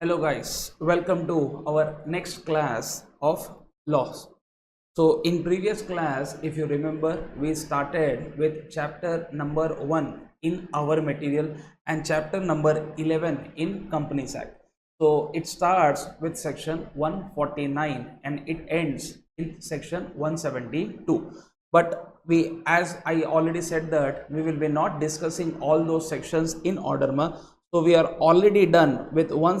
Hello guys, welcome to our next class of laws. So in previous class, if you remember, we started with chapter number 1 in our material and chapter number 11 in Companies Act. So it starts with section 149 and it ends in section 172. But we, as I already said, that we will be not discussing all those sections in order. So we are already done with one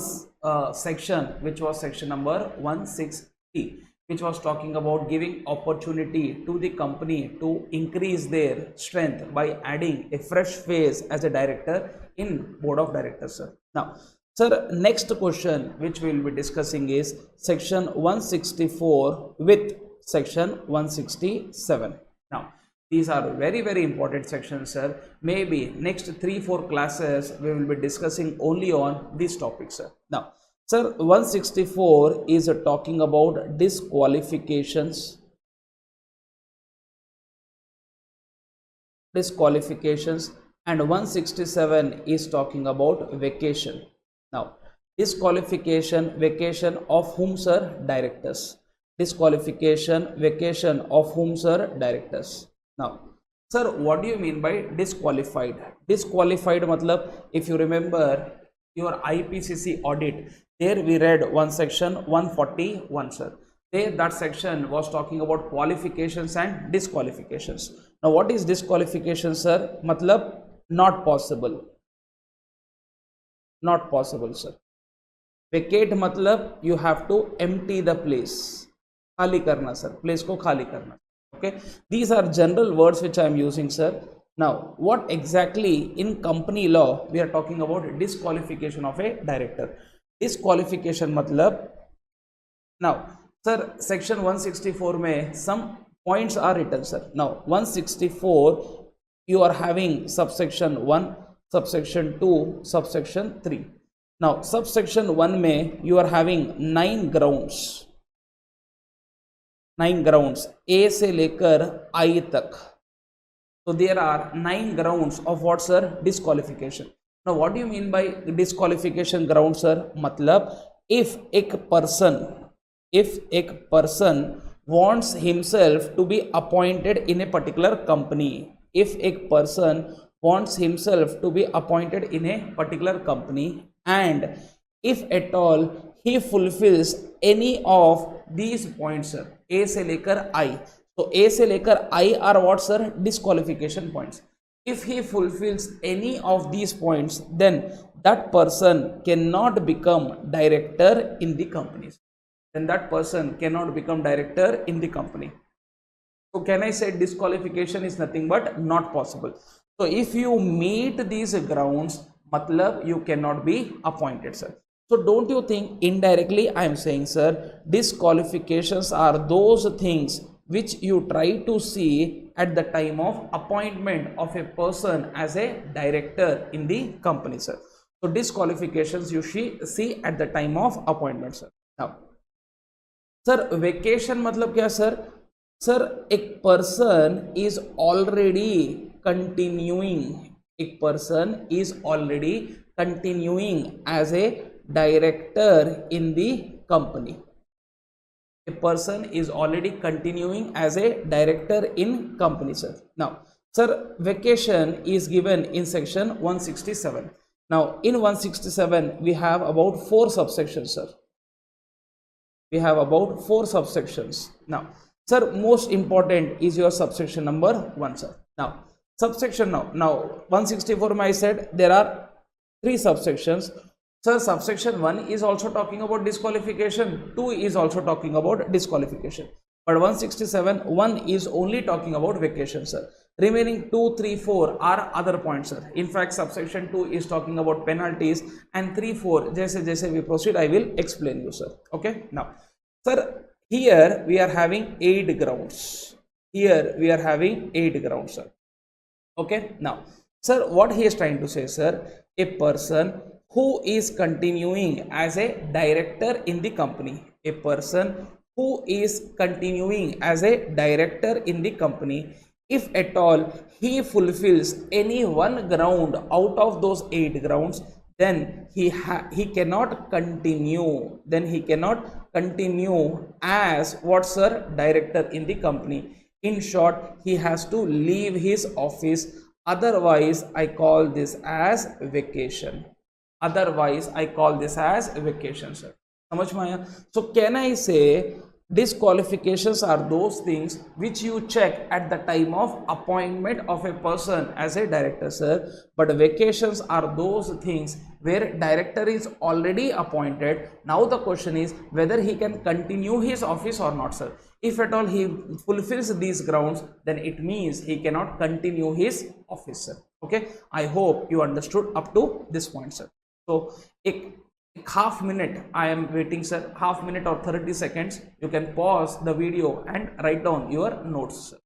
section, which was section number 160, which was talking about giving opportunity to the company to increase their strength by adding a fresh face as a director in board of directors, sir. Now, sir, next question which we will be discussing is section 164 with section 167. Now, these are very important sections, sir. Maybe next 3-4 classes we will be discussing only on these topics, sir. Now, sir, 164 is talking about disqualifications and 167 is talking about vacation. Now, disqualification, vacation of whom, sir? Directors. Disqualification, vacation of whom, sir? Directors. Now, sir, what do you mean by disqualified? Disqualified matlab, if you remember your IPCC audit, there we read one section 141, sir. There that section was talking about qualifications and disqualifications. Now, what is disqualification, sir? Matlab not possible. Not possible, sir. Vacate matlab you have to empty the place. Khali karna, sir. Place ko khali karna. Okay, these are general words which I am using, sir. Now, what exactly in company law we are talking about disqualification of a director? Disqualification matlab, now, sir, section 164 mein some points are written, sir. Now, 164 you are having subsection 1, subsection 2, subsection 3. Now, subsection 1 mein you are having 9 grounds. 9 grounds, A से लेकर I तक. So there are 9 grounds of what, sir? Disqualification. Now, what do you mean by disqualification ground, sir? मतलब if a person wants himself to be appointed in a particular company, if a person wants himself to be appointed in a particular company, and if at all he fulfills any of these points, sir, A से लेकर I. So A से लेकर I are what, sir? Disqualification points. If he fulfills any of these points, then that person cannot become director in the company. Then that person cannot become director in the company. So can I say disqualification is nothing but not possible. So if you meet these grounds, matlab you cannot be appointed, sir. So don't you think indirectly I am saying, sir, disqualifications are those things which you try to see at the time of appointment of a person as a director in the company, sir. So disqualifications you see at the time of appointment, sir. Now, sir, vacation matlab kya, sir? Sir, a person is already continuing. A person is already continuing as a director in the company. A person is already continuing as a director in company, sir. Now, sir, vacation is given in section 167. Now, in 167 we have about 4 subsections, sir. We have about 4 subsections. Now, sir, most important is your subsection number 1, sir. Now, subsection now 164 I said there are 3 subsections. Sir, subsection 1 is also talking about disqualification, 2 is also talking about disqualification, but 167 1 is only talking about vacation, sir. Remaining 2, 3, 4 are other points, sir. In fact, subsection 2 is talking about penalties, and 3, 4 jaise we proceed I will explain you, sir. Okay, now, sir, here we are having 8 grounds. Here we are having 8 grounds, sir. Okay, now, sir, what he is trying to say, sir, a person who is continuing as a director in the company, a person who is continuing as a director in the company, if at all he fulfills any one ground out of those 8 grounds, then he cannot continue, then he cannot continue as what, sir? Director in the company. In short, he has to leave his office, otherwise I call this as vacation. Otherwise I call this as vacation, sir. समझ में आया? So can I say disqualifications are those things which you check at the time of appointment of a person as a director, sir. But vacations are those things where director is already appointed. Now the question is whether he can continue his office or not, sir. If at all he fulfills these grounds, then it means he cannot continue his office, sir. Okay, I hope you understood up to this point, sir. So half minute I am waiting, sir. Half minute or 30 seconds. You can pause the video and write down your notes, sir.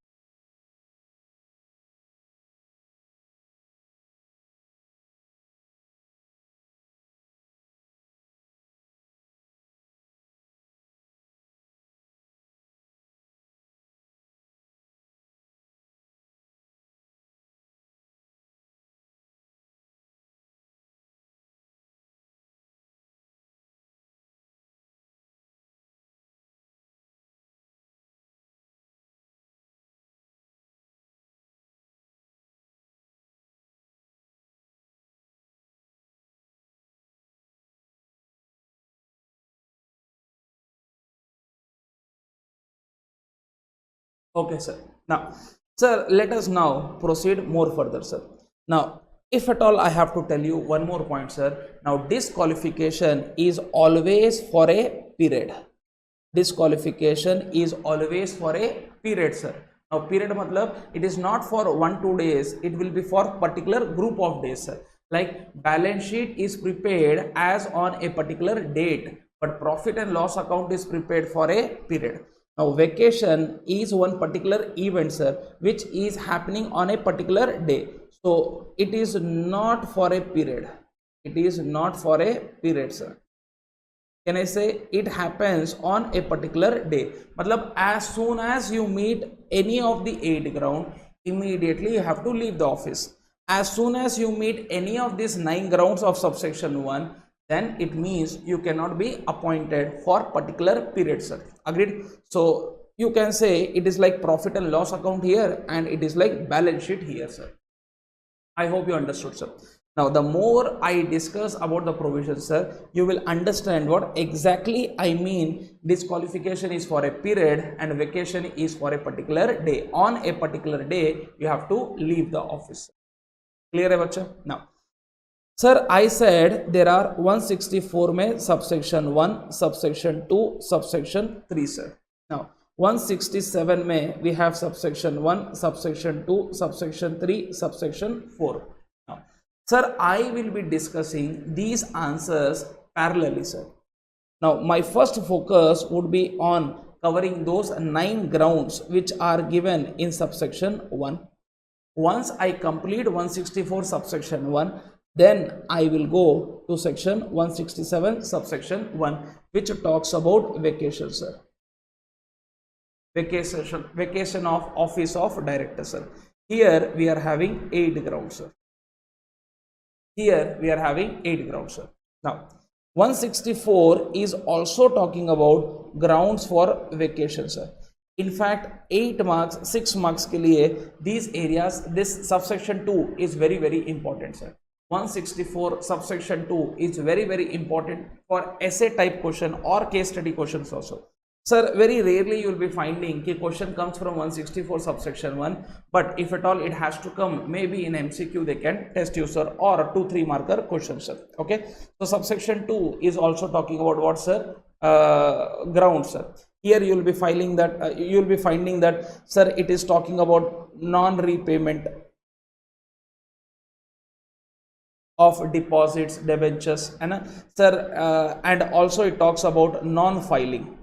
Okay, sir. Now, sir, let us now proceed more further, sir. Now, if at all I have to tell you one more point, sir. Now, disqualification is always for a period. Disqualification is always for a period, sir. Now, period matlab it is not for 1-2 days. It will be for particular group of days, sir. Like balance sheet is prepared as on a particular date, but profit and loss account is prepared for a period. Now, vacation is one particular event, sir, which is happening on a particular day. So, it is not for a period. It is not for a period, sir. Can I say it happens on a particular day? Matlab, as soon as you meet any of the 8 ground, immediately you have to leave the office. As soon as you meet any of these 9 grounds of subsection 1, then it means you cannot be appointed for particular period, sir. Agreed? So you can say it is like profit and loss account here, and it is like balance sheet here, sir. I hope you understood, sir. Now, the more I discuss about the provisions, sir, you will understand what exactly I mean. Disqualification is for a period and vacation is for a particular day. On a particular day, you have to leave the office. Clear hai, bacha? Now, sir, I said there are 164 में subsection 1, subsection 2, subsection 3, sir. Now, 167 में we have subsection 1, subsection 2, subsection 3, subsection 4. Now, sir, I will be discussing these answers parallelly, sir. Now, my first focus would be on covering those 9 grounds which are given in subsection 1. Once I complete 164 subsection 1, then I will go to section 167 subsection 1, which talks about vacation, sir. Vacation of office of director, sir. Here we are having 8 grounds, sir. Here we are having 8 grounds, sir. Now, 164 is also talking about grounds for vacation, sir. In fact, 8 marks, 6 marks के लिए these areas, this subsection 2 is very, very important, sir. 164 subsection 2 is very, very important for essay type question or case study questions also. Sir, very rarely you will be finding that question comes from 164 subsection 1, but if at all it has to come, maybe in MCQ they can test you, sir, or a 2-3 marker question, sir. Okay, so subsection 2 is also talking about what, sir? Grounds, sir. Here you will be finding that sir, it is talking about non-repayment of deposits, debentures, and sir, and also it talks about non-filing.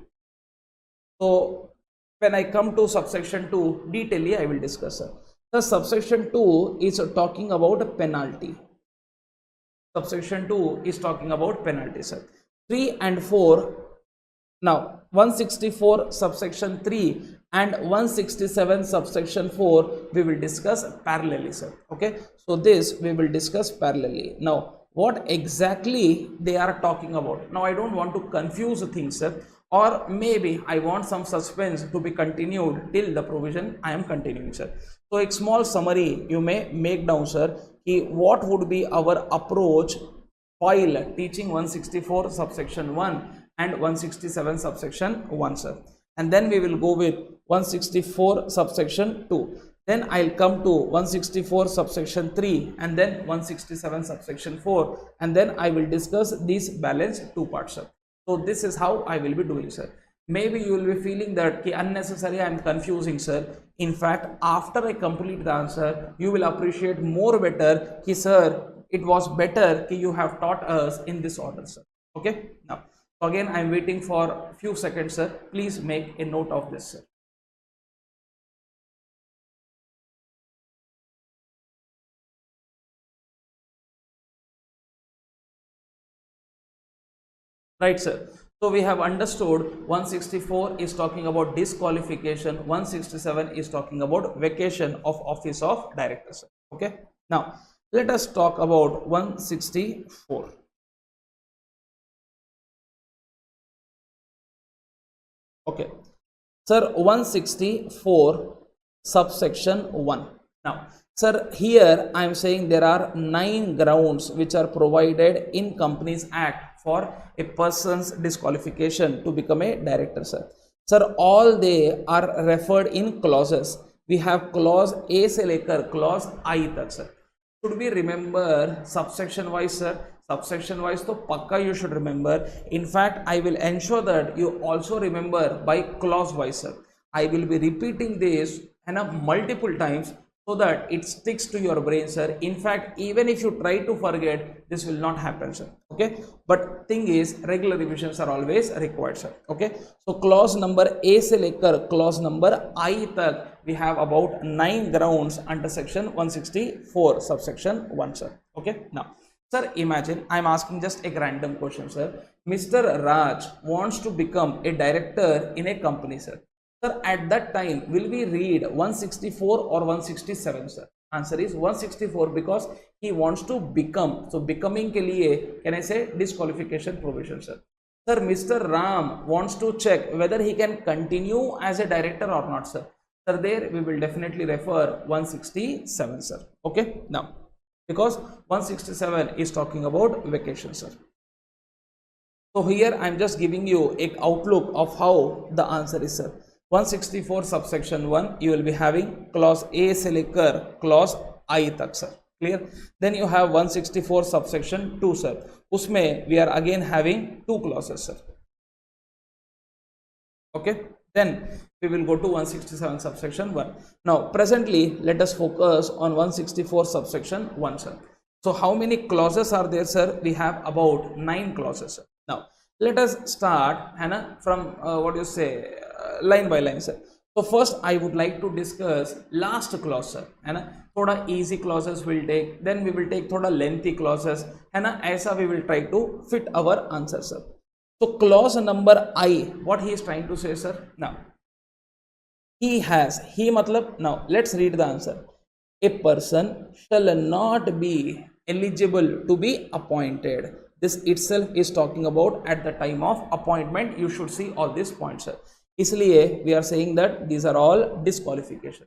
So when I come to subsection 2, detailedly I will discuss, sir. The subsection 2 is talking about penalty. Subsection 2 is talking about penalty, sir. 3 and 4. Now, 164 subsection 3 and 167 subsection 4 we will discuss parallelly, sir. Okay, so this we will discuss parallelly. Now, what exactly they are talking about. Now I don't want to confuse the things, sir, or maybe I want some suspense to be continued till the provision I am continuing, sir. So a small summary you may make down, sir, what would be our approach while teaching 164 subsection 1 and 167 subsection 1, sir. And then we will go with 164 subsection 2. Then I'll come to 164 subsection 3 and then 167 subsection 4, and then I will discuss these balance two parts, sir. So this is how I will be doing, sir. Maybe you will be feeling that unnecessary I am confusing, sir. In fact, after I complete the answer, you will appreciate more better sir, it was better you have taught us in this order, sir. Okay. Now again I am waiting for a few seconds, sir. Please make a note of this, sir. Right, sir. So we have understood 164 is talking about disqualification, 167 is talking about vacation of office of director, sir. Okay. Now let us talk about 164. Okay, sir, 164 subsection 1. Now, sir, here I am saying there are 9 grounds which are provided in Companies Act for a person's disqualification to become a director, sir. Sir, all they are referred in clauses. We have clause A se lekar clause I tak, sir. Should we remember subsection wise, sir? Subsection wise to pakka you should remember. In fact, I will ensure that you also remember by clause wise, sir. I will be repeating this multiple times so that it sticks to your brain, sir. In fact, even if you try to forget, this will not happen, sir. Okay, but thing is regular revisions are always required, sir. Okay, so clause number A se lekar clause number I tak we have about 9 grounds under section 164 subsection 1, sir. Okay. Now sir, imagine I am asking just a random question, sir. Mr. Raj wants to become a director in a company, sir. Sir, at that time, will we read 164 or 167, sir? Answer is 164 because he wants to become. So, becoming ke liye, can I say disqualification provision, sir? Sir, Mr. Ram wants to check whether he can continue as a director or not, sir. Sir, there we will definitely refer 167, sir. Okay, now because 167 is talking about vacation, sir. So here I am just giving you a outlook of how the answer is, sir. 164 subsection 1 you will be having clause A se lekar clause I tak, sir. Clear? Then you have 164 subsection 2, sir. Usme we are again having 2 clauses, sir. Okay. Then we will go to 167 subsection 1. Now presently let us focus on 164 subsection 1, sir. So how many clauses are there, sir? We have about 9 clauses, sir. Now let us start from line by line, sir. So first I would like to discuss last clause, sir. Thoda easy clauses will take, then we will take thoda lengthy clauses, aisa we will try to fit our answer, sir. So clause number I, what he is trying to say, sir? Now he has, he matlab, now let's read the answer. A person shall not be eligible to be appointed. This itself is talking about at the time of appointment. You should see all these points, sir. Isliye we are saying that these are all disqualification.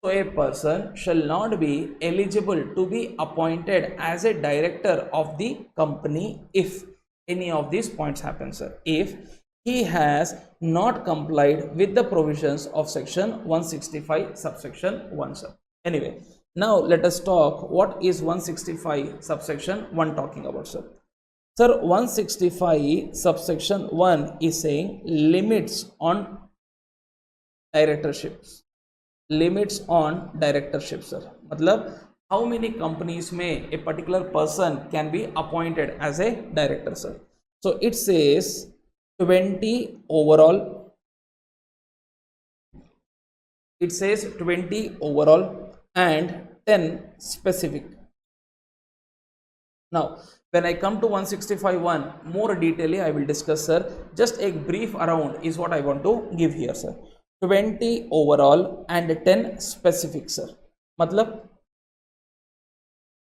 So a person shall not be eligible to be appointed as a director of the company if any of these points happen, sir. If he has not complied with the provisions of section 165 subsection 1, sir. Anyway, now let us talk what is 165 subsection 1 talking about, sir. Sir, 165 subsection 1 is saying limits on directorships. Limits on directorship, sir. Matlab, how many companies may a particular person can be appointed as a director, sir? So it says 20 overall. It says 20 overall and 10 specific. Now when I come to 165.1, more detail I will discuss, sir. Just a brief around is what I want to give here, sir. 20 overall and 10 specific, sir. Matlab,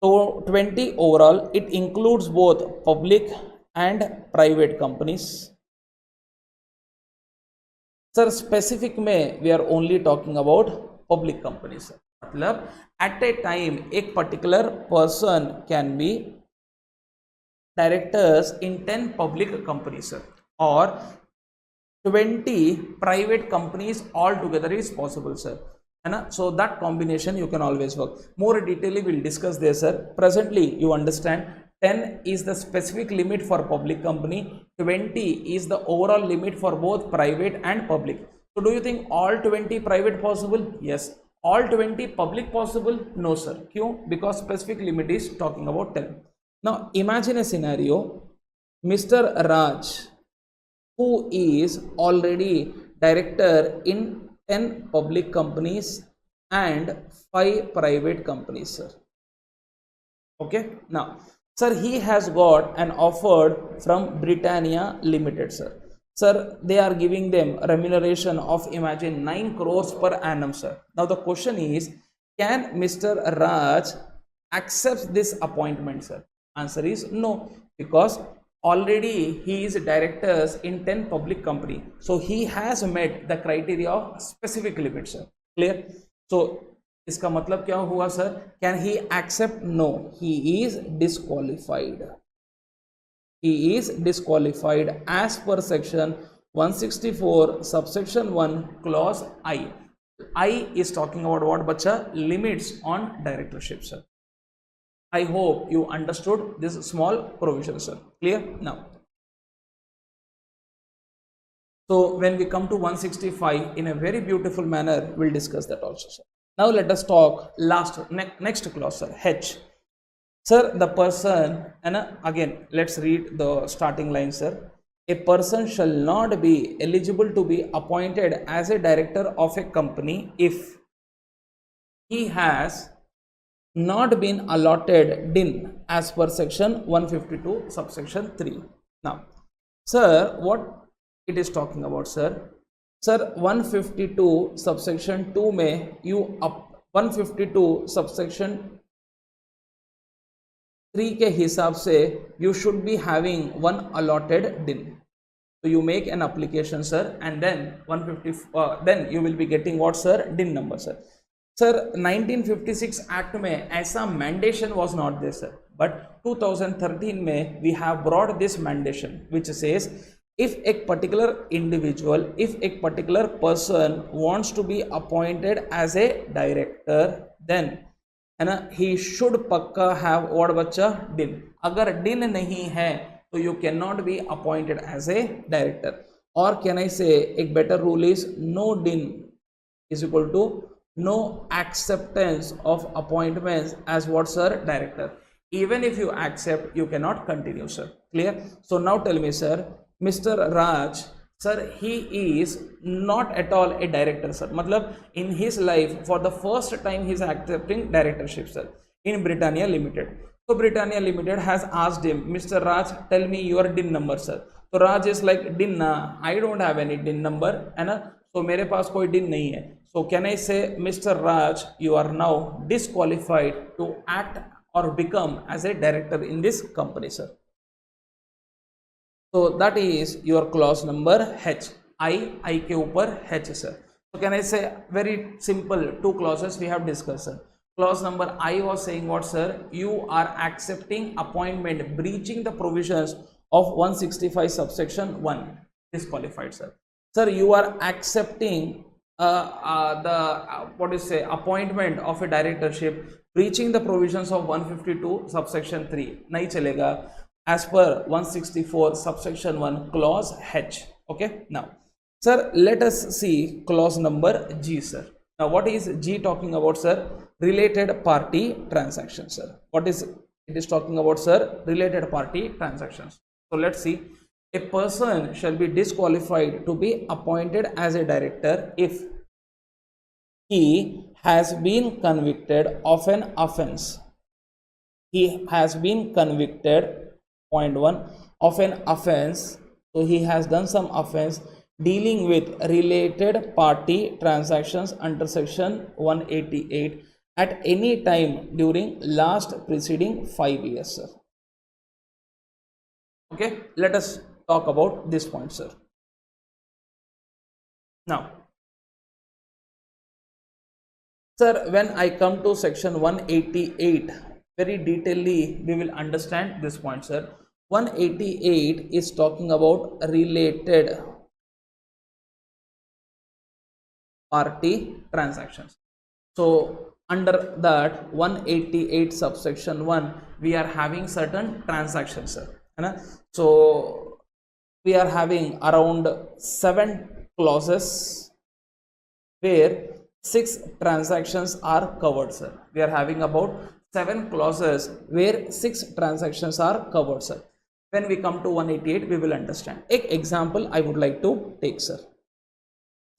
So 20 overall, it includes both public and private companies. Sir, specific में we are only talking about public companies. मतलब at a time एक particular person can be directors in 10 public companies, sir, or 20 private companies altogether is possible, sir. So that combination you can always work. More detailedly we'll discuss this, sir. Presently you understand 10 is the specific limit for public company, 20 is the overall limit for both private and public. So do you think all 20 private possible? Yes. All 20 public possible? No, sir. Kyun? Because specific limit is talking about 10. Now imagine a scenario, Mr. Raj, who is already director in 10 public companies and 5 private companies, sir. Okay, now sir, he has got an offer from Britannia Limited, sir. Sir, they are giving them remuneration of, imagine, 9 crores per annum, sir. Now the question is, can Mr. Raj accept this appointment, sir? Answer is no, because already he is directors in 10 public company, so he has met the criteria of specific limit, sir. Clear? So इसका मतलब क्या हुआ, sir? Can he accept? No, he is disqualified. He is disqualified as per section 164 subsection 1 clause I. I is talking about what, bacha? Limits on directorship, sir. I hope you understood this small provision, sir. Clear? Now, so when we come to 165 in a very beautiful manner, we'll discuss that also, sir. Now let us talk next clause, sir. H. Sir, the person, and again let's read the starting line, sir. A person shall not be eligible to be appointed as a director of a company if he has not been allotted DIN as per section 152 subsection 3. Now, sir, what it is talking about, sir? Sir, 152 subsection 2 में you up 152 subsection 3 के हिसाब से you should be having one allotted DIN. So you make an application, sir, and then 150 then you will be getting what, sir? DIN number, sir. Sir, 1956 Act में ऐसा mandation was not there, sir, but 2013 में we have brought this mandation which says if a particular individual, if a particular person wants to be appointed as a director, then है ना, he should पक्का have what, बच्चा? DIN. अगर DIN नहीं है तो you cannot be appointed as a director. Or can I say a better rule is no DIN is equal to no acceptance of appointments as what, sir? Director. Even if you accept, you cannot continue, sir. Clear? So now tell me, sir, Mr. Raj, sir, he is not at all a director, sir. मतलब in his life for the first time he is accepting directorship, sir, in Britannia Limited. So Britannia Limited has asked him, Mr. Raj, tell me your DIN number, sir. So Raj is like, DIN na, I don't have any DIN number, है ना, so मेरे पास कोई DIN नहीं है. So can I say, Mr. Raj, you are now disqualified to act or become as a director in this company, sir. So that is your clause number H. I के ऊपर H, sir. So can I say very simple two clauses we have discussed, sir. Clause number I was saying what, sir? You are accepting appointment breaching the provisions of 165 subsection 1, disqualified, sir. Sir, you are accepting what is say appointment of a directorship breaching the provisions of 152 subsection 3, नहीं चलेगा as per 164 subsection 1 clause H. Okay, now sir, let us see clause number G, sir. Now what is G talking about, sir? Related party transactions, sir. What is it is talking about, sir? Related party transactions. So let's see. A person shall be disqualified to be appointed as a director if he has been convicted of an offense. He has been convicted, point 1, of an offense. So he has done some offense dealing with related party transactions under section 188 at any time during last preceding 5 years, sir. Okay, let us talk about this point, sir. Now, sir, when I come to section 188, very detailedly we will understand this point, sir. 188 is talking about related party transactions. So under that 188 subsection 1, we are having certain transactions, sir. So we are having around 7 clauses where 6 transactions are covered, sir. We are having about 7 clauses where 6 transactions are covered, sir. When we come to 188, we will understand. An example I would like to take, sir.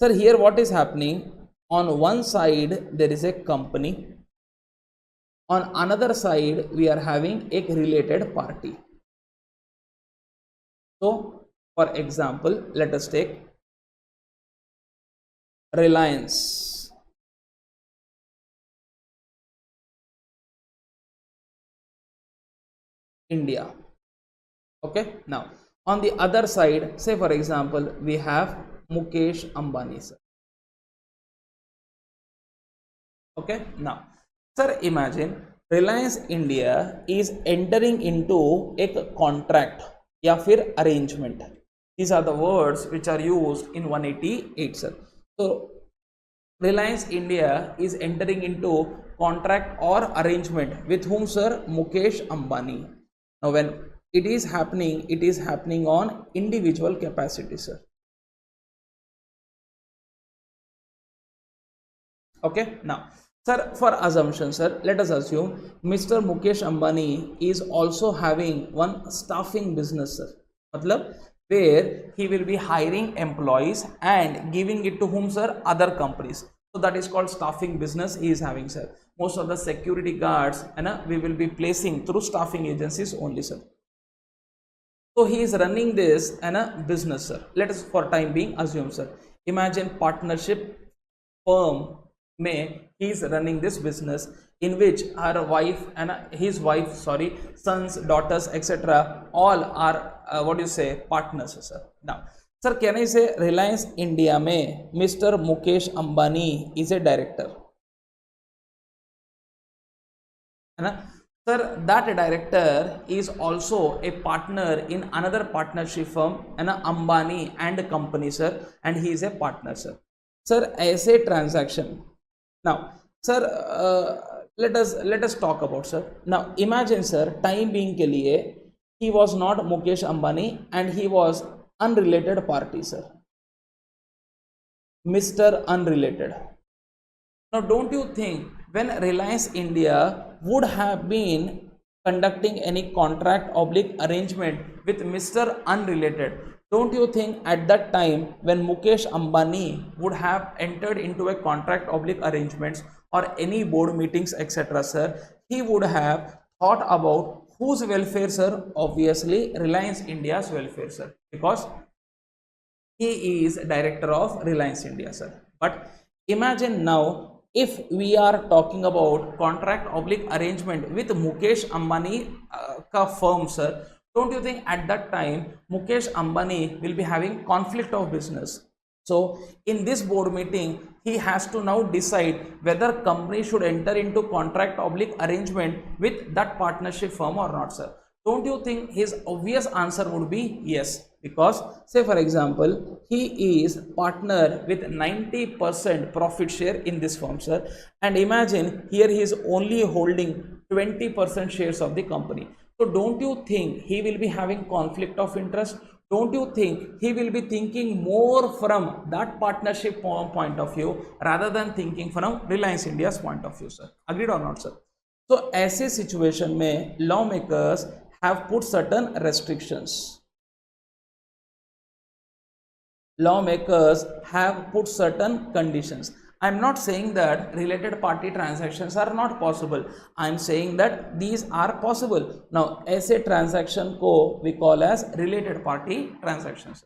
Sir, here what is happening? On one side there is a company. On another side we are having a related party. So, for example, let us take Reliance India. Okay, now on the other side, say for example, we have Mukesh Ambani, sir. Okay, now, sir, imagine Reliance India is entering into a contract या फिर arrangement. These are the words which are used in 188, sir. So, Reliance India is entering into contract or arrangement with whom, sir? Mukesh Ambani. Now, when it is happening on individual capacity, sir. Okay, now, sir, for assumption, sir, let us assume Mr. Mukesh Ambani is also having one staffing business, sir. Matlab, where he will be hiring employees and giving it to whom, sir? Other companies. So that is called staffing business he is having, sir. Most of the security guards, we will be placing through staffing agencies only, sir. So he is running this business, sir. Let us for time being assume, sir. Imagine partnership firm may he is running this business in which her wife and his wife, sorry, sons, daughters, etc. all are what do you say, partners, sir. Now, sir, can I say Reliance India में Mr. Mukesh Ambani is a director? है ना? Sir, that director is also a partner in another partnership firm, Ambani and company, sir, and he is a partner, sir. Sir, ऐसे transaction. Now, sir, let us talk about, sir. Now, imagine, sir, time being के लिए he was not Mukesh Ambani and he was unrelated party, sir. Mr. Unrelated. Now, don't you think when Reliance India would have been conducting any contract oblique arrangement with Mr. Unrelated, don't you think at that time when Mukesh Ambani would have entered into a contract oblique arrangements or any board meetings, etc., sir, he would have thought about whose welfare, sir? Obviously, Reliance India's welfare, sir, because he is director of Reliance India, sir. But imagine now, if we are talking about contract oblique arrangement with Mukesh Ambani ka firm, sir, don't you think at that time Mukesh Ambani will be having conflict of business? So in this board meeting, he has to now decide whether company should enter into contract oblique arrangement with that partnership firm or not, sir. Don't you think his obvious answer would be yes? Because, say for example, he is partner with 90% profit share in this firm, sir. And imagine here he is only holding 20% shares of the company. So don't you think he will be having conflict of interest? Don't you think he will be thinking more from that partnership point of view rather than thinking from Reliance India's point of view, sir? Agreed or not, sir? So ऐसे situation में lawmakers have put certain restrictions. Lawmakers have put certain conditions. I am not saying that related party transactions are not possible. I am saying that these are possible. Now, ऐसे transaction को we call as related party transactions.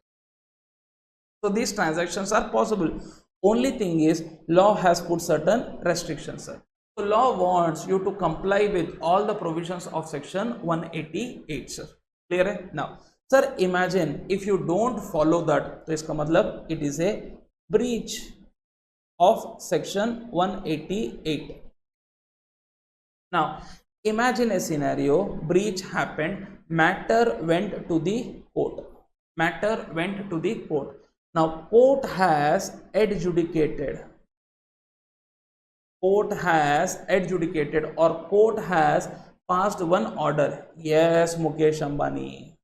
So these transactions are possible. Only thing is law has put certain restrictions, sir. So law wants you to comply with all the provisions of section 188, sir. Clear hai? Now, sir, imagine if you don't follow that, तो इसका मतलब it is a breach of section 188. Now, imagine a scenario, breach happened, matter went to the court. Matter went to the court. Now, court has adjudicated. Court has adjudicated or court has passed one order. Yes, Mukesh Ambani.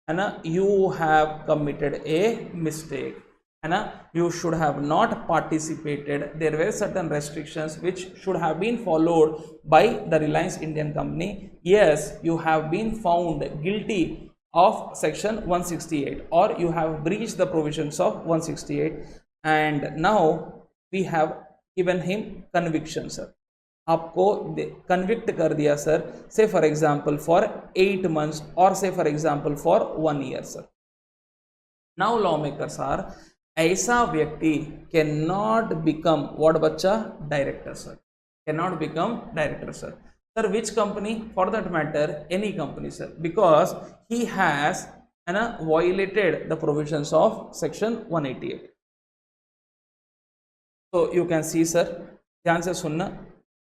And you have committed a mistake. And you should have not participated. There were certain restrictions which should have been followed by the Reliance Indian company. Yes, you have been found guilty of section 168 or you have breached the provisions of 168 and now we have given him conviction, sir. आपको convict कर दिया sir, say for example for 8 months or say for example for 1 year, sir. Now lawmakers are, ऐसा व्यक्ति cannot become what बच्चा director, sir. Cannot become director, sir. Sir, which company? For that matter, any company, sir, because he has violated the provisions of section 188. So you can see, sir, ध्यान से सुनना.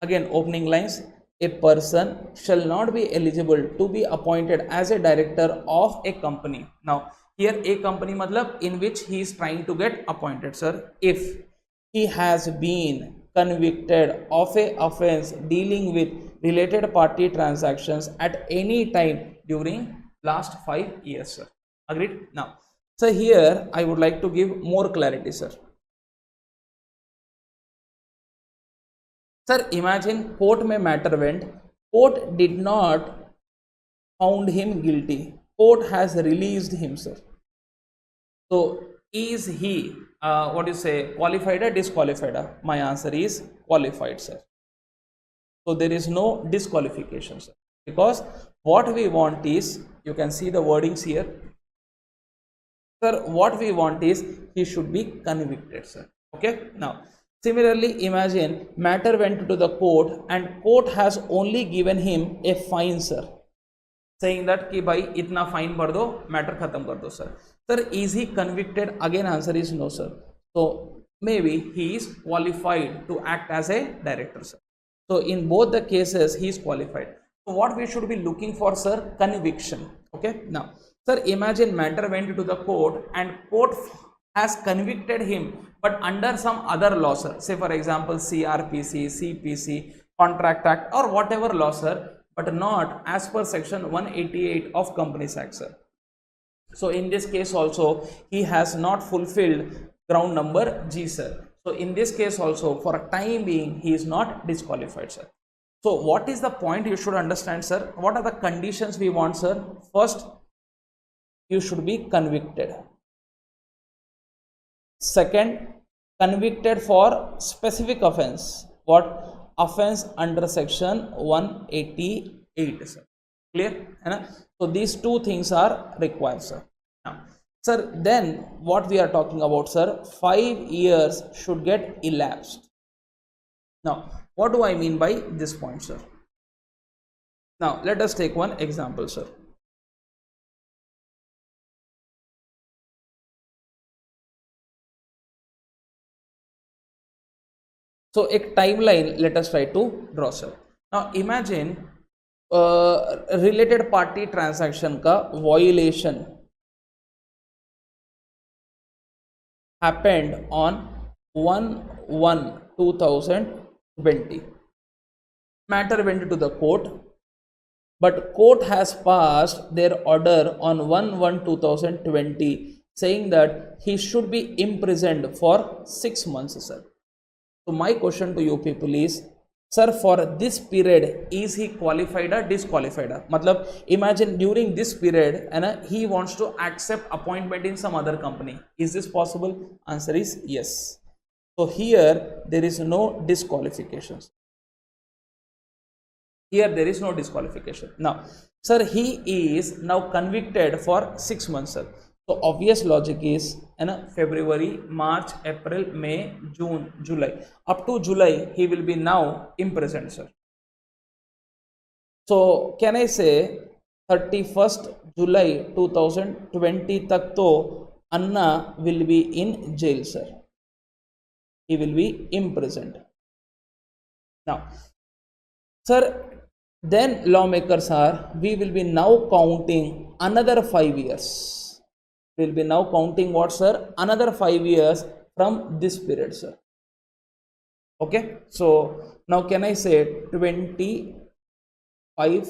Again, opening lines. A person shall not be eligible to be appointed as a director of a company. Now, here a company matlab in which he is trying to get appointed, sir, if he has been convicted of a offense dealing with related party transactions at any time during last 5 years, sir. Agreed? Now, so here I would like to give more clarity, sir. Sir, imagine court mein matter went, court did not found him guilty, court has released him, sir. So, is he, what you say, qualified or disqualified? My answer is qualified, sir. So, there is no disqualification, sir. Because what we want is, you can see the wordings here. Sir, what we want is, he should be convicted, sir. Okay, now. Similarly, imagine matter went to the court and court has only given him a fine, sir. Saying that ki bhai itna fine bhar do, matter khatam kar do, sir. Sir, is he convicted? Again, answer is no, sir. So maybe he is qualified to act as a director, sir. So in both the cases, he is qualified. So what we should be looking for, sir? Conviction. Okay. Now, sir, imagine matter went to the court and court has convicted him, but under some other law, sir. Say for example, CRPC, CPC, Contract Act or whatever law, sir, but not as per section 188 of Companies Act, sir. So in this case also, he has not fulfilled ground number G, sir. So in this case also, for a time being, he is not disqualified, sir. So what is the point you should understand, sir? What are the conditions we want, sir? First, you should be convicted. Second, convicted for specific offense. What? Offense under section 188, sir. Clear? So these two things are required, sir. Now, sir, then what we are talking about, sir? 5 years should get elapsed. Now, what do I mean by this point, sir? Now, let us take one example, sir. So, a timeline, let us try to draw, sir. Now, imagine related party transaction ka violation happened on 1/1/2020. Matter went to the court, but court has passed their order on 1/1/2020 saying that he should be imprisoned for 6 months, sir. So my question to you people is, sir, for this period, is he qualified or disqualified? Matlab, imagine during this period, and he wants to accept appointment in some other company. Is this possible? Answer is yes. So here there is no disqualifications. Here there is no disqualification. Now, sir, he is now convicted for 6 months, sir. So obvious logic is February, March, April, May, June, July. Up to July, he will be now imprisoned, sir. So can I say 31st July 2020 tak to Anna will be in jail, sir. He will be imprisoned. Now, sir, then lawmakers are, we will be now counting another 5 years. We will be now counting what, sir? Another 5 years from this period, sir. Okay. So now can I say 25,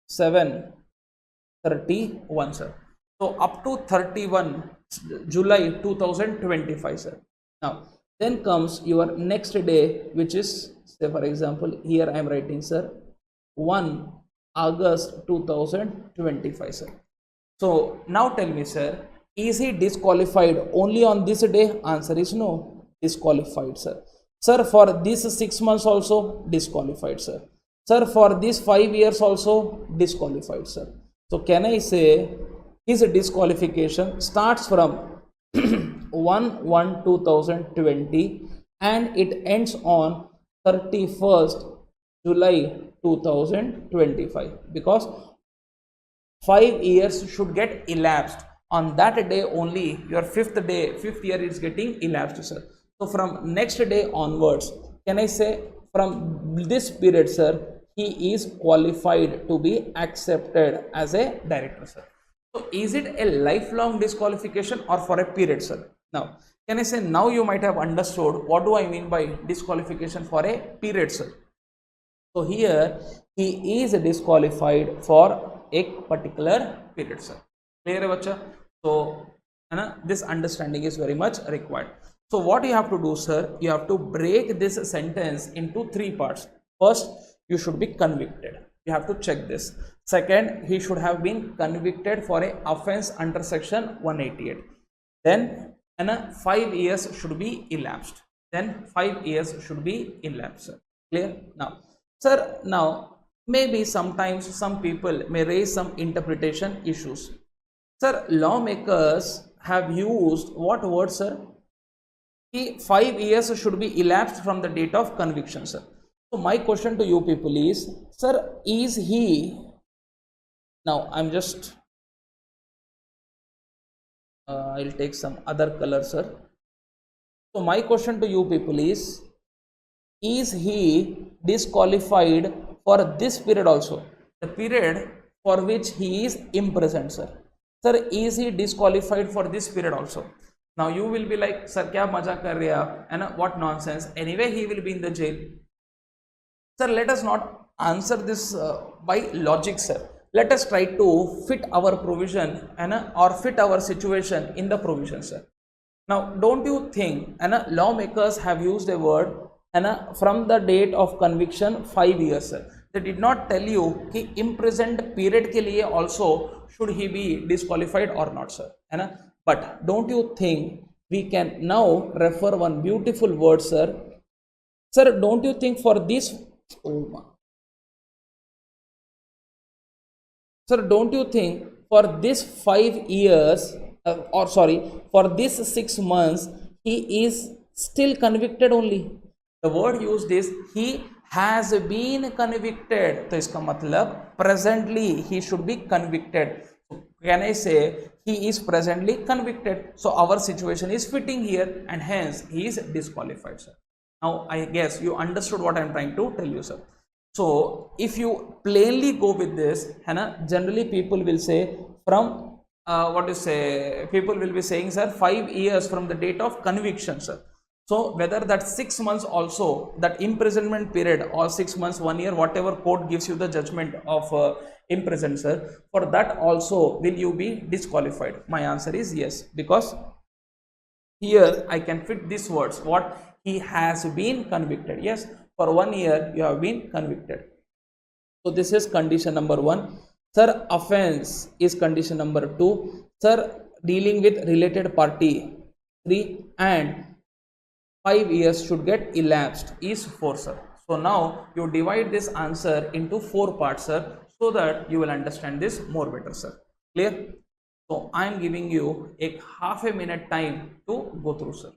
7, 31, sir. So up to 31 July 2025, sir. Now then comes your next day, which is, say for example, here I am writing, sir, 1 August 2025, sir. So now tell me, sir, is he disqualified only on this day? Answer is no. Disqualified, sir. Sir, for this 6 months also disqualified, sir. Sir, for these 5 years also disqualified, sir. So can I say his disqualification starts from 1/1/2020 and it ends on 31st July 2025, because 5 years should get elapsed. On that day only your fifth year is getting elapsed, sir. So from next day onwards, can I say from this period, sir, he is qualified to be accepted as a director, sir. So is it a lifelong disqualification or for a period, sir? Now, can I say now you might have understood what do I mean by disqualification for a period, sir. So here he is disqualified for a particular period, sir. Clear, bacha? So this understanding is very much required. So what you have to do, sir, you have to break this sentence into 3 parts. First, you should be convicted. You have to check this. Second, he should have been convicted for a offense under section 188. Then 5 years should be elapsed. Then 5 years should be elapsed, sir. Clear? Now, sir, now maybe sometimes some people may raise some interpretation issues. Sir, lawmakers have used what word, sir? 5 years should be elapsed from the date of conviction, sir. So my question to you people is, sir, is he, now I'm just I'll take some other color, sir. So my question to you people is he disqualified for this period also, the period for which he is imprisoned, sir? Sir, is he disqualified for this period also? Now you will be like, sir, kya maja kar rahe aap, and what nonsense, anyway he will be in the jail. Sir, let us not answer this by logic, sir. Let us try to fit our provision or fit our situation in the provision, sir. Now, don't you think lawmakers have used a word from the date of conviction 5 years, sir? They did not tell you कि imprisoned period के लिए also should he be disqualified or not, sir. But don't you think we can now refer one beautiful word, sir? Sir, don't you think for this, sir, don't you think for this 5 years, for this 6 months, he is still convicted only? The word used is he has been convicted. So iska matlab presently he should be convicted. So can I say he is presently convicted? So our situation is fitting here, and hence he is disqualified, sir. Now I guess you understood what I am trying to tell you, sir. So if you plainly go with this, generally people will say from people will be saying, sir, 5 years from the date of conviction, sir. So whether that 6 months also, that imprisonment period, or 6 months, 1 year, whatever court gives you the judgment of imprisonment, sir, for that also will you be disqualified? My answer is yes, because here I can fit these words. What? He has been convicted. Yes, for 1 year you have been convicted. So this is condition number 1. Sir, offense is condition number 2. Sir, dealing with related party 3, and 5 years should get elapsed is 4, sir. So now you divide this answer into 4 parts, sir, so that you will understand this more better, sir. Clear? So I am giving you a half a minute time to go through, sir.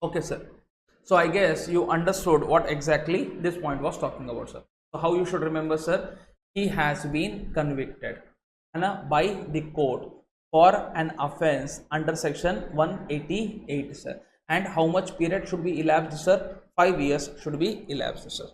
Okay, sir. So I guess you understood what exactly this point was talking about, sir. So how you should remember, sir? He has been convicted by the court for an offense under section 188, sir. And how much period should be elapsed, sir? 5 years should be elapsed, sir.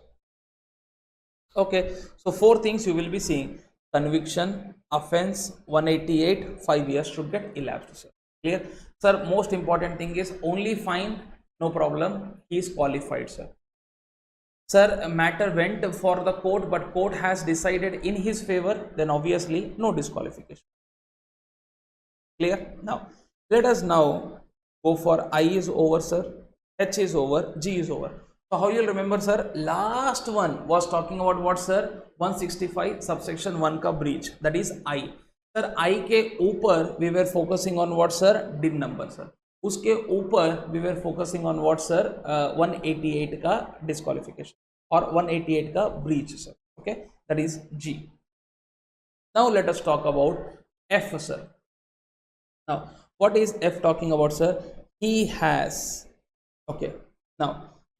Okay, so four things you will be seeing: conviction, offense, 188, 5 years should get elapsed, sir. Clear? Sir, most important thing is only fine, no problem, he is qualified, sir. Sir, a matter went for the court, but court has decided in his favor, then obviously no disqualification. Clear? Now, let us now go for I is over, sir, H is over, G is over. So how you'll remember, sir? Last one was talking about what, sir? 165 subsection 1 का breach, that is I. Sir I के ऊपर we were focusing on what, sir? DIN number, sir. उसके ऊपर we were focusing on what, sir? 188 का disqualification और 188 का breach, sir. Okay, that is G. Now let us talk about F, sir. Now what is F talking about, sir? He has. Okay, now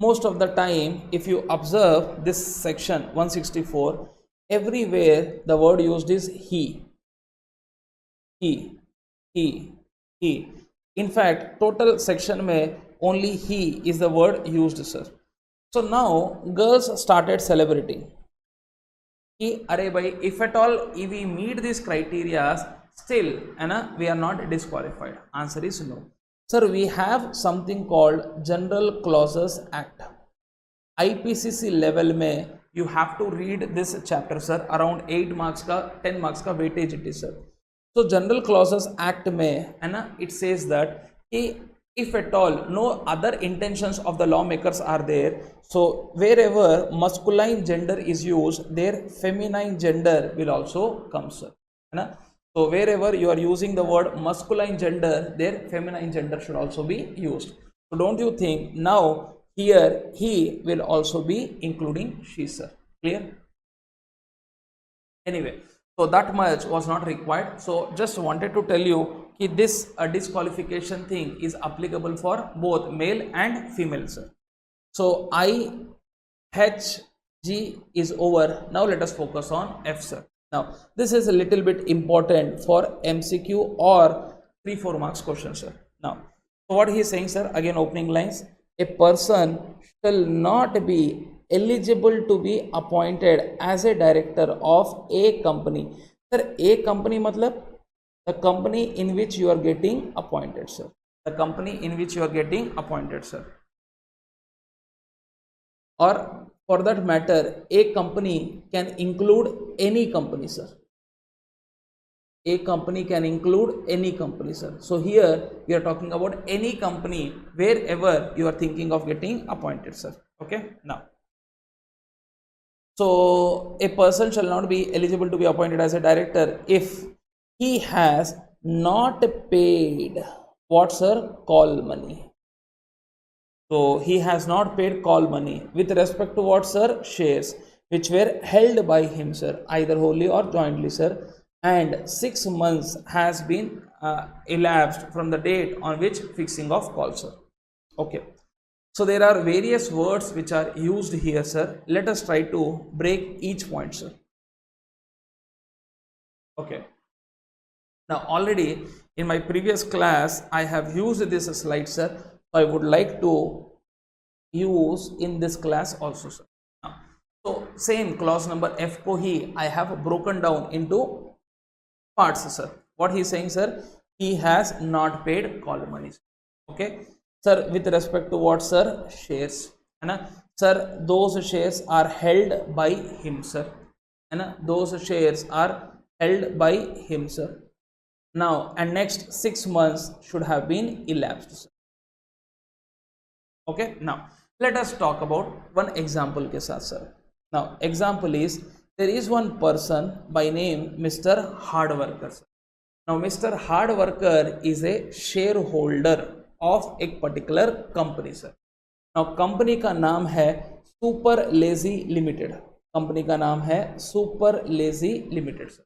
most of the time if you observe this section 164, everywhere the word used is he, he. In fact total section mein only he is the word used, sir. So now girls started celebrating कि अरे भाई if at all if we meet these criteria still है ना we are not disqualified. Answer is no. Sir, we have something called General Clauses Act. IPCC level में you have to read this chapter, sir. Around 8 marks का 10 marks का weightage it is, sir. So General Clauses Act में है ना it says that if at all no other intentions of the lawmakers are there, so wherever masculine gender is used, their feminine gender will also come, sir. है ना? So wherever you are using the word masculine gender, their feminine gender should also be used. So don't you think now here he will also be including she, sir? Clear? Anyway, so that much was not required. So just wanted to tell you that this disqualification thing is applicable for both male and female, sir. So I, H, G is over. Now let us focus on F, sir. Now this is a little bit important for MCQ or 3-4 marks question, sir. Now so what he is saying, sir, again opening lines: a person shall not be eligible to be appointed as a director of a company. Sir, a company matlab the company in which you are getting appointed, sir. The company in which you are getting appointed, sir. Or for that matter, a company can include any company, sir. A company can include any company, sir. So here we are talking about any company wherever you are thinking of getting appointed, sir. Okay, now. So a person shall not be eligible to be appointed as a director if he has not paid what, sir? Call money. So he has not paid call money with respect to what, sir? Shares which were held by him, sir, either wholly or jointly, sir, and 6 months has been elapsed from the date on which fixing of call, sir. Okay. So there are various words which are used here, sir. Let us try to break each point, sir. Okay. Now already in my previous class, I have used this slide, sir. I would like to use in this class also, sir. Now, so same clause number F ko hi I have broken down into parts, sir. What he is saying, sir? He has not paid call money. Okay, sir. With respect to what, sir? Shares. And sir, those shares are held by him, sir. And those shares are held by him, sir. Now, and next 6 months should have been elapsed, sir. Okay, now let us talk about one example ke saath, sir. Now example is, there is one person by name Mr. Hardworker, sir. Now Mr. Hardworker is a shareholder of a particular company, sir. Now company का नाम है Super Lazy Limited. Company का नाम है Super Lazy Limited, sir.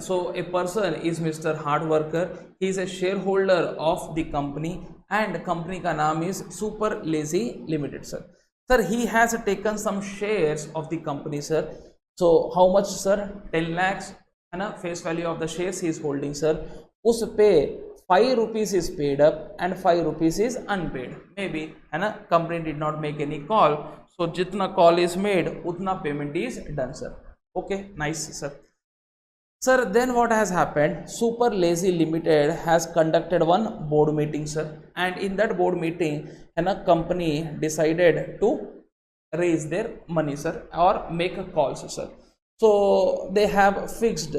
So a person is Mr. Hardworker. He is a shareholder of the company, and company का नाम is Super Lazy Limited, sir. Sir, he has taken some shares of the company, sir. So how much, sir? 10 lakhs है ना, face value of the shares he is holding, sir. उस पे 5 rupees is paid up and 5 rupees is unpaid. Maybe है ना, company did not make any call, so जितना call is made उतना payment is done, sir. Okay, nice, sir. Sir, then what has happened? Super Lazy Limited has conducted one board meeting, sir, and in that board meeting, a company decided to raise their money, sir, or make a call, sir. So they have fixed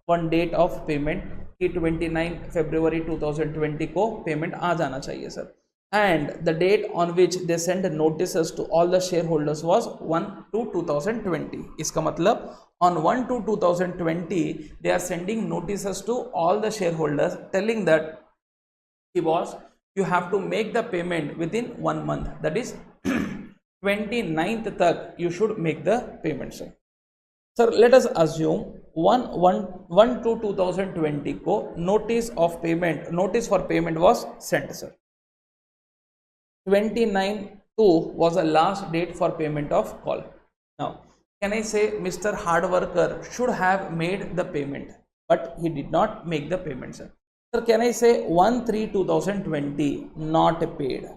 one date of payment कि 29 February 2020 को payment आ जाना चाहिए, sir. And the date on which they sent notices to all the shareholders was 1/2/2020. इसका मतलब on 1/2/2020 they are sending notices to all the shareholders telling that he boss, you have to make the payment within 1 month, that is 29th तक you should make the payment, sir. Sir, let us assume 1/1/2020 को notice for payment was sent, sir. 29/2 was the last date for payment of call. Now can I say Mr. Hardworker should have made the payment, but he did not make the payment, sir. Sir, can I say 1/3/2020 not paid?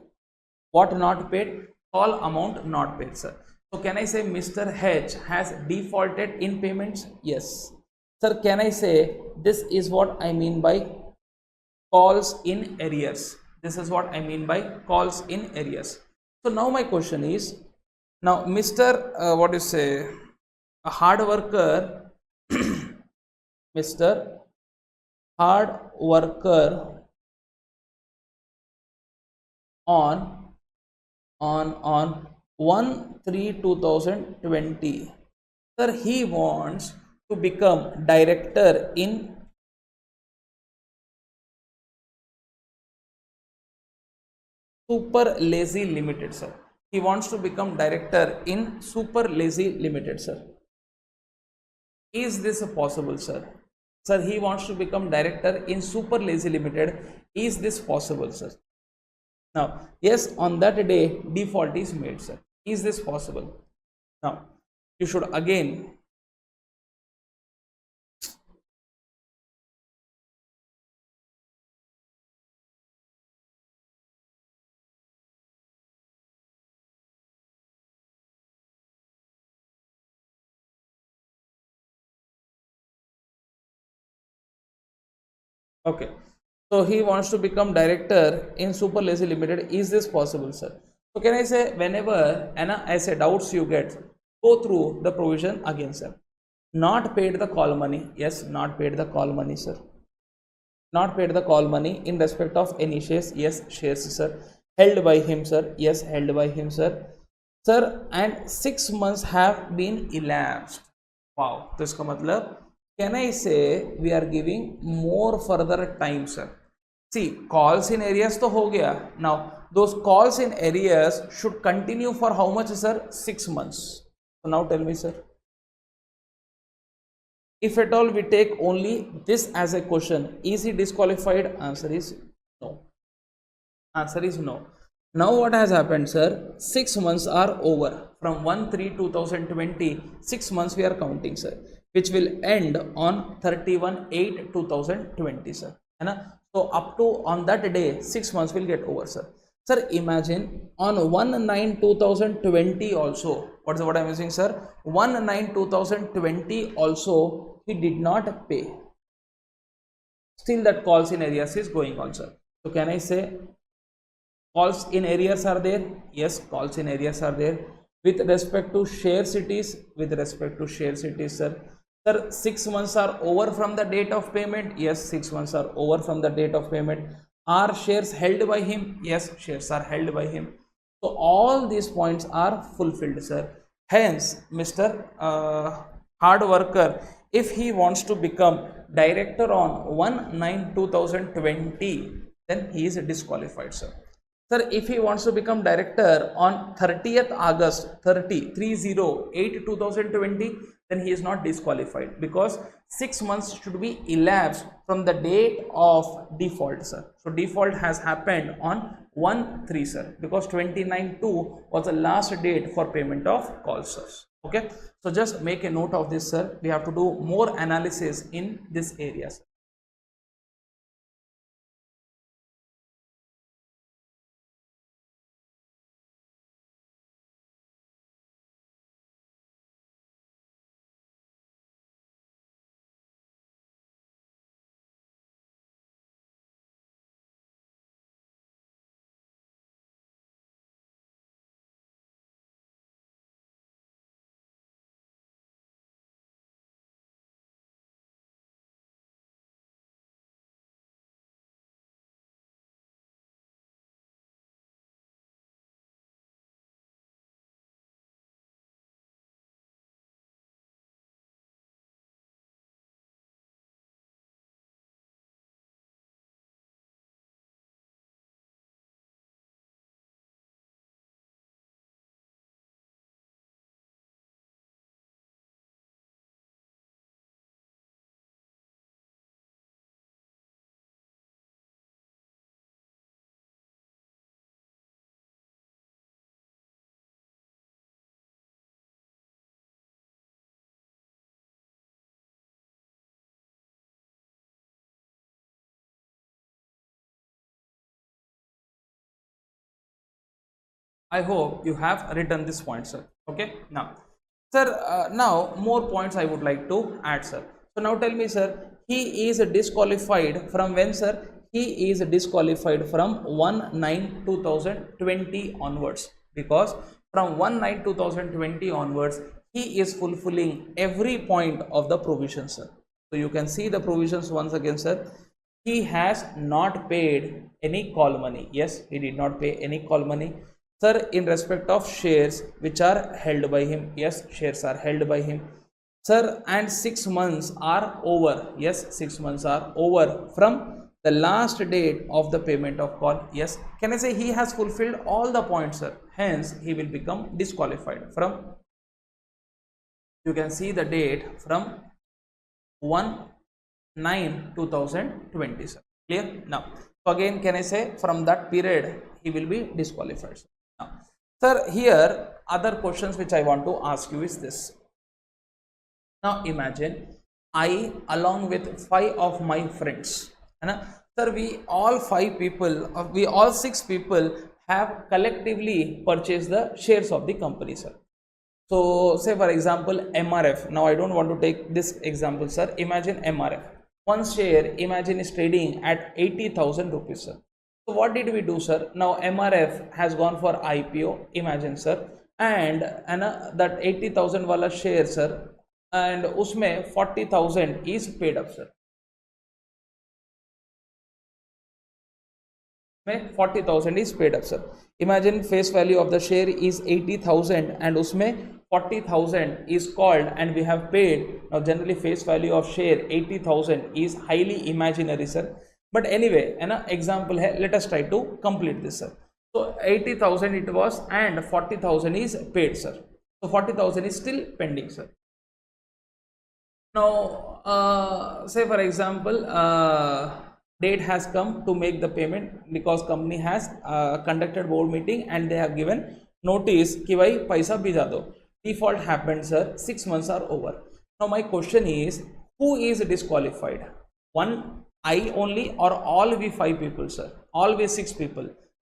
What not paid? Call amount not paid, sir. So can I say Mr. H has defaulted in payments? Yes. Sir, can I say this is what I mean by calls in arrears? This is what I mean by calls in arrears. So now my question is, now Mr. What you say, a hard worker, Mr. Hard worker on 1/3/2020, sir, he wants to become director in Super Lazy Limited, sir. He wants to become director in Super Lazy Limited, sir. Is this possible, sir? Sir, he wants to become director in Super Lazy Limited. Is this possible, sir? Now, yes, on that day default is made, sir. Is this possible? Now you should again okay. So he wants to become director in Super Lazy Limited. Is this possible, sir? So can I say whenever I say doubts you get, go through the provision again, sir. Not paid the call money. Yes, not paid the call money, sir. Not paid the call money in respect of any shares. Yes, shares, sir. Held by him, sir. Yes, held by him, sir. Sir, and 6 months have been elapsed. Wow. तो इसका मतलब, can I say we are giving more further time, sir? See, calls in areas तो हो गया. Now those calls in areas should continue for how much, sir? 6 months. So now tell me, sir, if at all we take only this as a question, is he disqualified? Answer is no. Answer is no. Now what has happened, sir? 6 months are over. From 1/3/2020, 6 months we are counting, sir, which will end on 31/8/2020, sir. है ना? So up to on that day, 6 months will get over, sir. Sir, imagine on 1/9/2020 also. What I'm using, sir? 1/9/2020 also he did not pay. Still that calls in arrears is going on, sir. So can I say calls in arrears are there? Yes, calls in arrears are there. With respect to share cities, sir. Sir, 6 months are over from the date of payment. Yes, 6 months are over from the date of payment. Are shares held by him? Yes, shares are held by him. So all these points are fulfilled, sir. Hence, Mr. Hard worker, if he wants to become director on 1/9/2020, then he is disqualified, sir. Sir, if he wants to become director on 30th August 2020, then he is not disqualified, because 6 months should be elapsed from the date of default, sir. So default has happened on 1/3, sir, because 29/2 was the last date for payment of calls, sir. Okay, so just make a note of this, sir. We have to do more analysis in this area, sir. I hope you have written this point, sir. Okay, now, sir, now more points I would like to add, sir. So now tell me, sir, he is disqualified from when, sir? He is disqualified from 1/9/2020 onwards, because from 1/9/2020 onwards, he is fulfilling every point of the provision, sir. So you can see the provisions once again, sir. He has not paid any call money. Yes, he did not pay any call money. Sir, in respect of shares which are held by him, yes, shares are held by him. Sir, and 6 months are over. Yes, 6 months are over from the last date of the payment of call. Yes, can I say he has fulfilled all the points, sir? Hence, he will become disqualified from, you can see the date from 1/9/2020, sir. Clear? Now, so again, can I say from that period he will be disqualified, sir. Now, sir, here other questions which I want to ask you is this. Now imagine I along with 5 of my friends, sir, we all 6 people have collectively purchased the shares of the company, sir. So say for example MRF. Now I don't want to take this example, sir. Imagine MRF. One share, imagine, is trading at 80,000 rupees, sir. So what did we do, sir? Now MRF has gone for IPO, imagine, sir, and that 80,000 wala share, sir, and usme 40,000 is paid up, sir. 40,000 is paid up, sir. Imagine face value of the share is 80,000 and usme 40,000 is called and we have paid. Now generally face value of share 80,000 is highly imaginary, sir. But anyway, an example hai, let us try to complete this, sir. So 80,000 it was and 40,000 is paid, sir. So 40,000 is still pending, sir. Now say for example date has come to make the payment because company has conducted board meeting and they have given notice कि भाई पैसा भिजा दो. Default happened, sir. 6 months are over. Now my question is, who is disqualified? One I only or all we 5 people, sir? All we 6 people?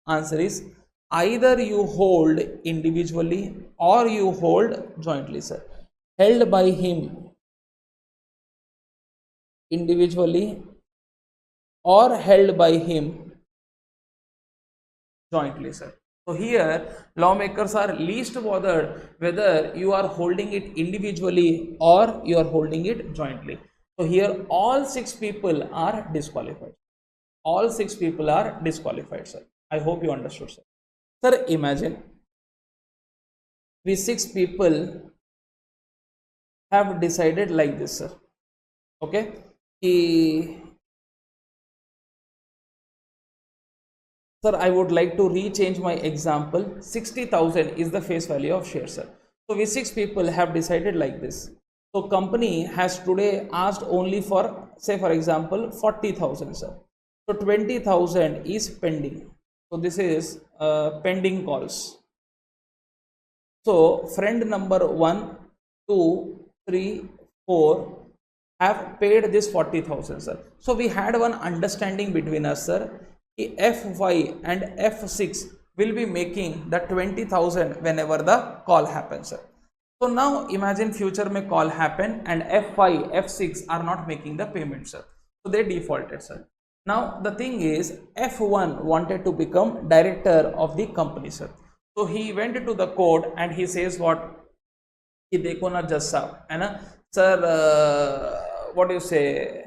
Answer is either you hold individually or you hold jointly, sir. Held by him individually or held by him jointly, sir. So here lawmakers are least bothered whether you are holding it individually or you are holding it jointly. So here all 6 people are disqualified. All 6 people are disqualified, sir. I hope you understood, sir. Sir, imagine we 6 people have decided like this, sir. Okay, sir, I would like to rechange my example. 60,000 is the face value of share, sir. So we 6 people have decided like this. So company has today asked only for, say for example, 40,000, sir. So 20,000 is pending. So this is pending calls. So friend number 1, 2, 3, 4 have paid this 40,000, sir. So we had one understanding between us, sir. F5 and F6 will be making the 20,000 whenever the call happens, sir. So now imagine future may call happen and F5, F6 are not making the payment, sir. So they defaulted, sir. Now the thing is F1 wanted to become director of the company, sir. So he went to the court and he says what? कि देखो ना जज साहब, है ना sir, what do you say?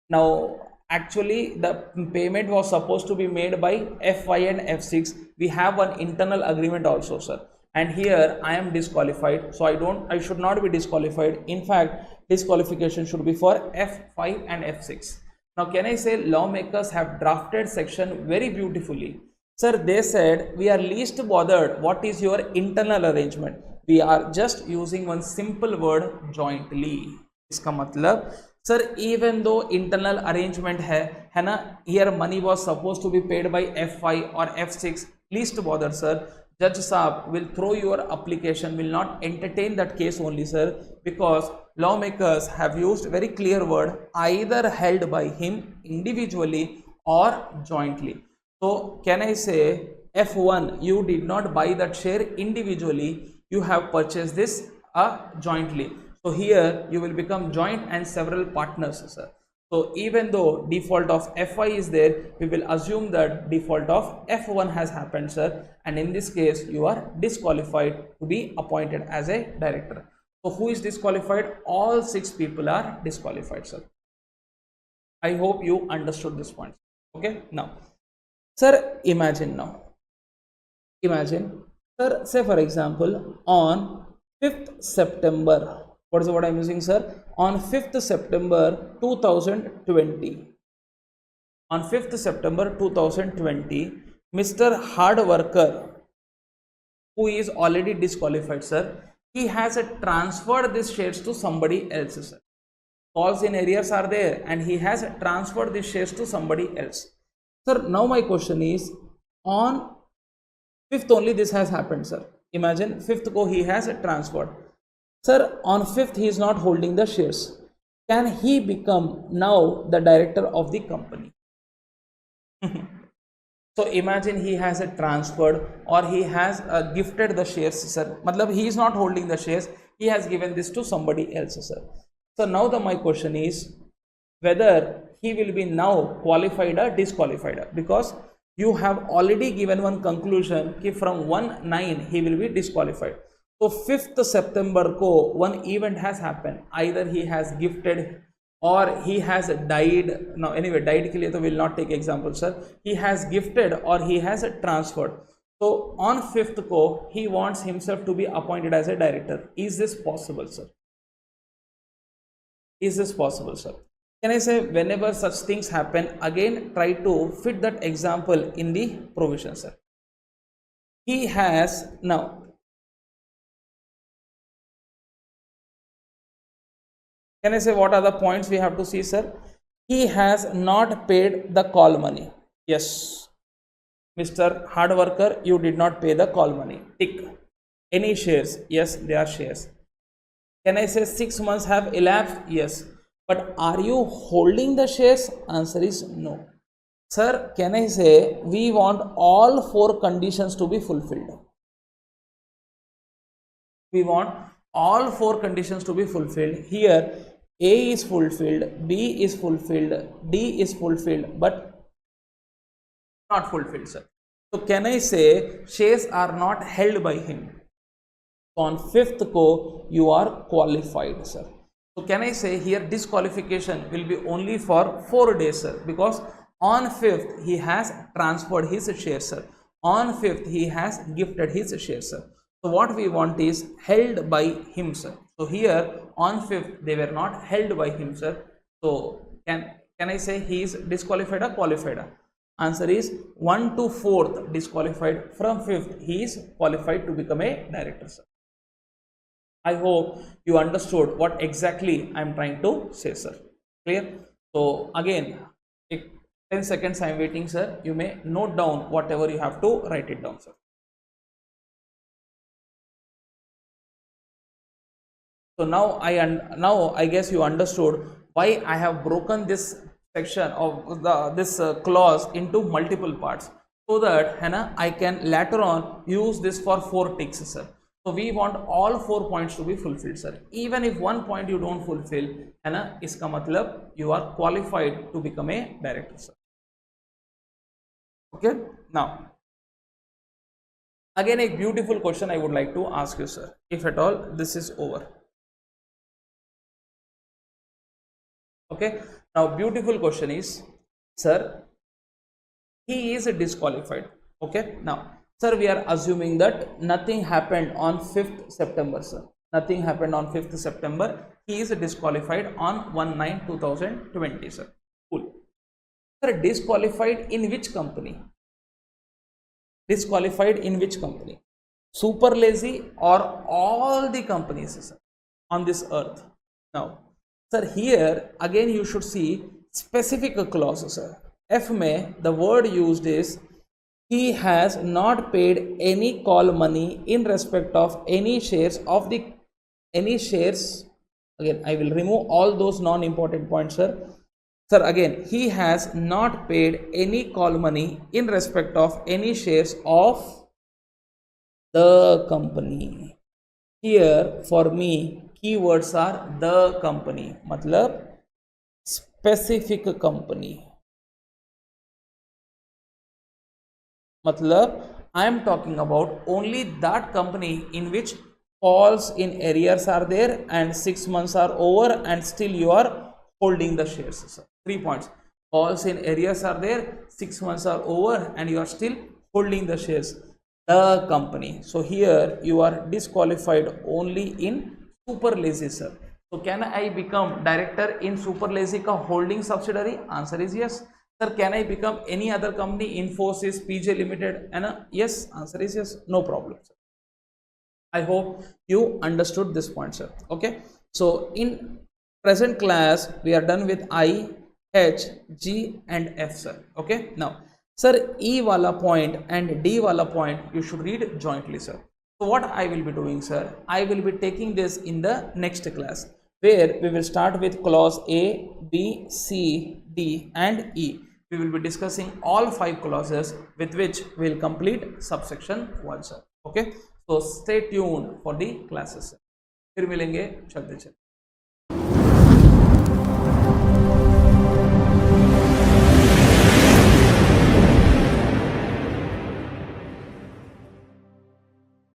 Now actually the payment was supposed to be made by F5 and F6. We have one internal agreement also, sir, and here I am disqualified, so I should not be disqualified. In fact, disqualification should be for F5 and F6. Now can I say lawmakers have drafted section very beautifully, sir. They said we are least bothered what is your internal arrangement, we are just using one simple word, jointly. इसका मतलब sir, even though internal arrangement है ना, here money was supposed to be paid by F5 or F6, least bother, sir. Judge Saab will throw your application, will not entertain that case only, sir, because lawmakers have used very clear word, either held by him individually or jointly. So can I say F1, you did not buy that share individually, you have purchased this jointly. So here you will become joint and several partners, sir. So even though default of F5 is there, we will assume that default of F1 has happened, sir, and in this case you are disqualified to be appointed as a director. So who is disqualified? All 6 people are disqualified, sir. I hope you understood this point. Okay, now sir, imagine, sir, say for example on 5th September, what is the word I am using, sir? On 5th September 2020, on 5th September 2020, Mr. Hard Worker, who is already disqualified, sir, he has transferred these shares to somebody else, sir. Calls in arrears are there and he has transferred these shares to somebody else. Sir, now my question is, on 5th only this has happened, sir. Imagine 5th ko he has transferred. Sir, on 5th he is not holding the shares. Can he become now the director of the company? So imagine he has transferred or he has gifted the shares, sir. Matlab he is not holding the shares, he has given this to somebody else, sir. So now my question is whether he will be now qualified or disqualified, because you have already given one conclusion कि from 1/9 he will be disqualified. So 5th September ko one event has happened, either he has gifted or he has died. Now anyway, died के लिए तो will not take example, sir. He has gifted or he has transferred. So on 5th ko he wants himself to be appointed as a director. Is this possible, sir? Is this possible, sir? Can I say whenever such things happen, again try to fit that example in the provision, sir. He has now. Can I say what are the points we have to see, sir? he has not paid the call money. Yes, Mr. Hard Worker, you did not pay the call money. Tick. Any shares? Yes, they are shares. Can I say 6 months have elapsed? Yes. But are you holding the shares? Answer is no. Sir, can I say we want all 4 conditions to be fulfilled? We want all 4 conditions to be fulfilled. Here A is fulfilled, B is fulfilled, D is fulfilled, but not fulfilled, sir. So can I say shares are not held by him? So on 5th ko you are qualified, sir. So can I say here disqualification will be only for 4 days, sir, because on 5th he has transferred his shares, sir. On 5th he has gifted his shares, sir. So what we want is held by him, sir. So here on 5th they were not held by him, sir. So can I say he is disqualified or qualified? Answer is 1 to 4th disqualified. From 5th he is qualified to become a director, sir. I hope you understood what exactly I am trying to say, sir. Clear? So again, 10 seconds I am waiting, sir. You may note down whatever you have to write it down, sir. So now I guess you understood why I have broken this section of this clause into multiple parts, so that I can later on use this for 4 ticks, sir. So we want all 4 points to be fulfilled, sir. Even if 1 point you don't fulfill, iska matlab you are qualified to become a director, sir. Okay. Now again a beautiful question I would like to ask you, sir, if at all this is over. Okay, now beautiful question is, sir, he is disqualified. Okay, now sir, we are assuming that nothing happened on 5th September, sir. Nothing happened on 5th September. He is disqualified on 1/9/2020, sir. Cool. Sir, disqualified in which company? Disqualified in which company? Super lazy or all the companies, sir, on this earth? Now sir, here again you should see specific clauses, sir. F में the word used is he has not paid any call money in respect of any shares of the any shares. Again I will remove all those non-important points, sir. Sir, again he has not paid any call money in respect of any shares of the company. Here for me keywords are the company, matlab specific company, matlab I am talking about only that company in which calls in arrears are there and 6 months are over and still you are holding the shares, sir. 3 points. Calls in arrears are there, 6 months are over and you are still holding the shares. The company. So here you are disqualified only in super lazy, sir. So can I become director in super lazy ka holding subsidiary? Answer is yes. Sir, can I become any other company, Infosys, PJ Limited? And yes, answer is yes. No problem, sir. I hope you understood this point, sir. Okay. So in present class we are done with I, H, G and F, sir. Okay. Now sir, E wala point and D wala point you should read jointly, sir. So what I will be doing, sir, I will be taking this in the next class, where we will start with clause A, B, C, D and E. We will be discussing all 5 clauses with which we will complete subsection 1, sir. Okay. So stay tuned for the classes, sir. फिर मिलेंगे, चलते चलते.